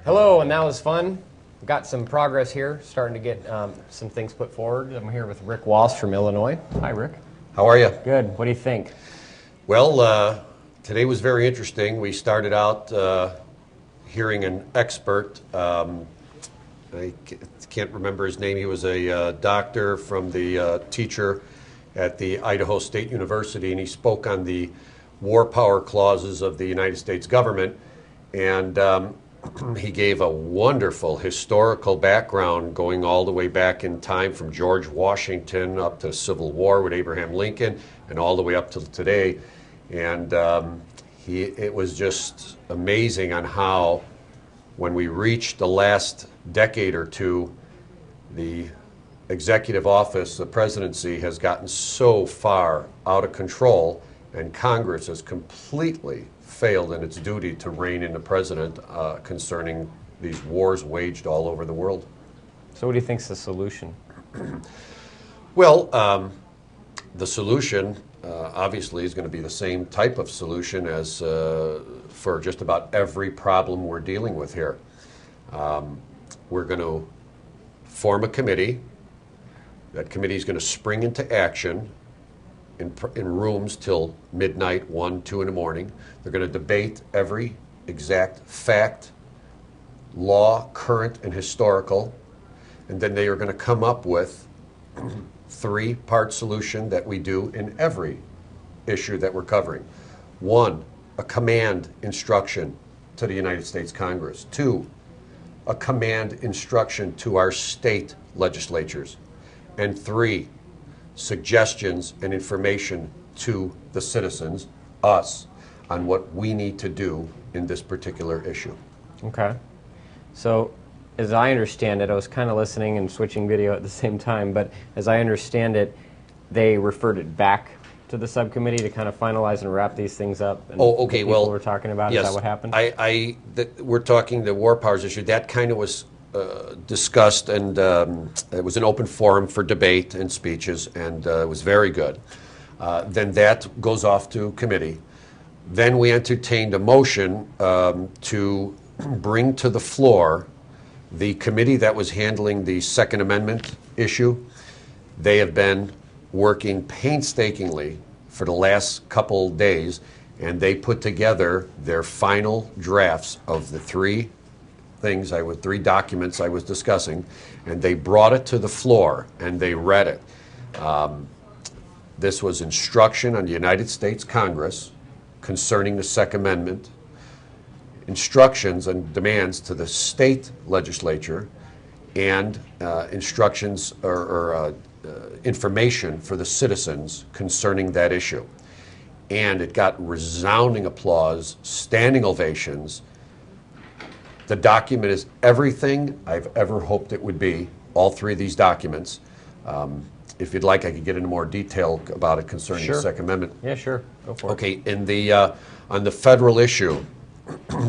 Hello, and that was fun. Got some progress here, starting to get some things put forward. I'm here with Rick Wos from Illinois. Hi, Rick. How are you? Good. What do you think? Well, today was very interesting. We started out hearing an expert. I can't remember his name. He was a doctor from the teacher at the Idaho State University, and he spoke on the war power clauses of the United States government. And he gave a wonderful historical background going all the way back in time from George Washington up to the Civil War with Abraham Lincoln and all the way up to today. And it was just amazing on how, when we reached the last decade or two, the executive office, the presidency, has gotten so far out of control, and Congress has completely failed in its duty to rein in the president concerning these wars waged all over the world. So what do you think is the solution? Well, the solution obviously is going to be the same type of solution as for just about every problem we're dealing with here. We're going to form a committee. That committee is going to spring into action in rooms till midnight, 1, 2 in the morning. They're going to debate every exact fact, law, current and historical, and then they are going to come up with three-part solution that we do in every issue that we're covering. 1, a command instruction to the United States Congress. 2, a command instruction to our state legislatures. And 3, suggestions and information to the citizens, us, on what we need to do in this particular issue. Okay. So, as I understand it, I was kind of listening and switching video at the same time, but as I understand it, they referred it back to the subcommittee to kind of finalize and wrap these things up. And oh, okay. Well, we're talking about, yes, is that what happened? We're talking the war powers issue. That kind of was discussed, and it was an open forum for debate and speeches, and it was very good. Then that goes off to committee. Then we entertained a motion to bring to the floor the committee that was handling the Second Amendment issue. They have been working painstakingly for the last couple days, and they put together their final drafts of the three documents I was discussing, and they brought it to the floor and they read it. This was instruction on the United States Congress concerning the Second Amendment, instructions and demands to the state legislature, and instructions or information for the citizens concerning that issue. And it got resounding applause, standing ovations. The document is everything I've ever hoped it would be, all three of these documents. If you'd like, I could get into more detail about it concerning the Second Amendment. Yeah, sure. Go for it. Okay, on the federal issue,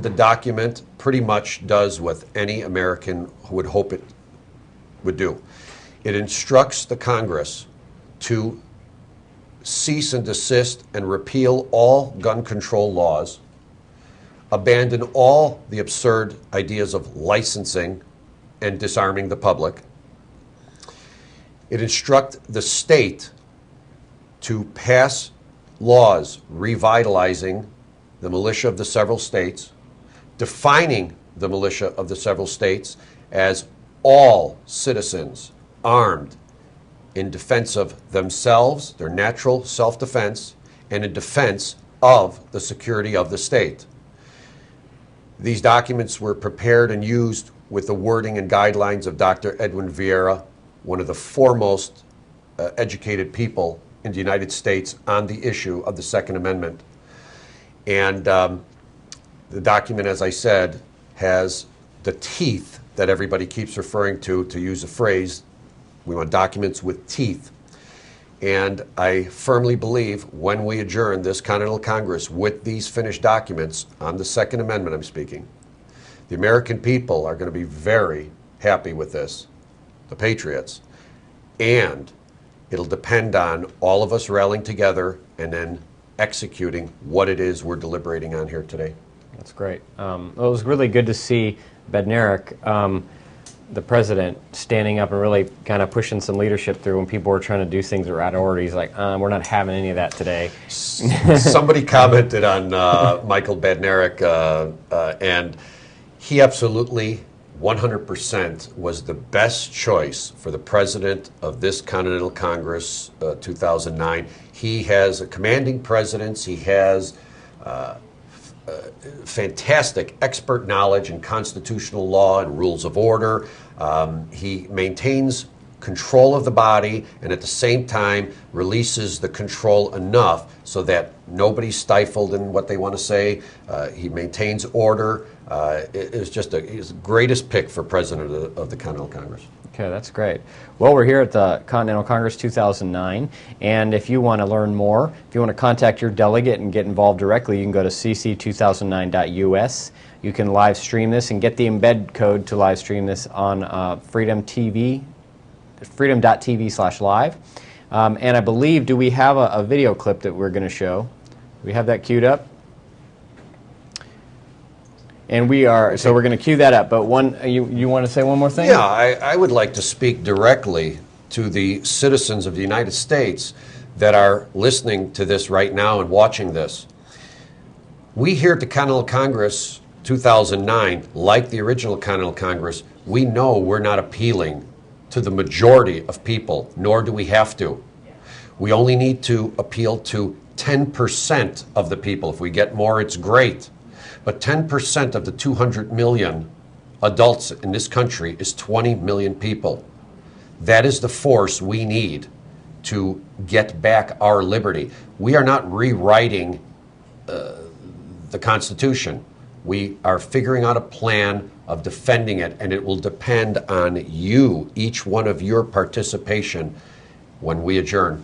the document pretty much does what any American would hope it would do. It instructs the Congress to cease and desist and repeal all gun control laws, abandon all the absurd ideas of licensing and disarming the public. It instructs the state to pass laws revitalizing the militia of the several states, defining the militia of the several states as all citizens armed in defense of themselves, their natural self-defense, and in defense of the security of the state. These documents were prepared and used with the wording and guidelines of Dr. Edwin Vieira, one of the foremost educated people in the United States on the issue of the Second Amendment. And the document, as I said, has the teeth that everybody keeps referring to use a phrase. We want documents with teeth. And I firmly believe when we adjourn this Continental Congress with these finished documents on the Second Amendment, I'm speaking, the American people are going to be very happy with this, the patriots. And it'll depend on all of us rallying together and then executing what it is we're deliberating on here today. That's great. Well, it was really good to see Bednarik, the president, standing up and really kind of pushing some leadership through when people were trying to do things that were out of order. He's like, we're not having any of that today. Somebody commented on Michael Bednarik, and he absolutely 100% was the best choice for the president of this Continental Congress 2009. He has a commanding presence. He has fantastic expert knowledge in constitutional law and rules of order. He maintains control of the body and at the same time releases the control enough so that nobody's stifled in what they want to say. He maintains order. He's the greatest pick for president of the Continental Congress. Okay, that's great. Well, we're here at the Continental Congress 2009, and if you want to learn more, if you want to contact your delegate and get involved directly, you can go to cc2009.us. You can live stream this and get the embed code to live stream this on freedom.tv/live. And I believe, do we have a video clip that we're going to show? Do we have that queued up? And we're going to cue that up. But you want to say one more thing? Yeah, I would like to speak directly to the citizens of the United States that are listening to this right now and watching this. We here at the Continental Congress 2009, like the original Continental Congress, we know we're not appealing to the majority of people, nor do we have to. We only need to appeal to 10% of the people. If we get more, it's great. But 10% of the 200 million adults in this country is 20 million people. That is the force we need to get back our liberty. We are not rewriting the Constitution. We are figuring out a plan of defending it, and it will depend on you, each one of your participation when we adjourn.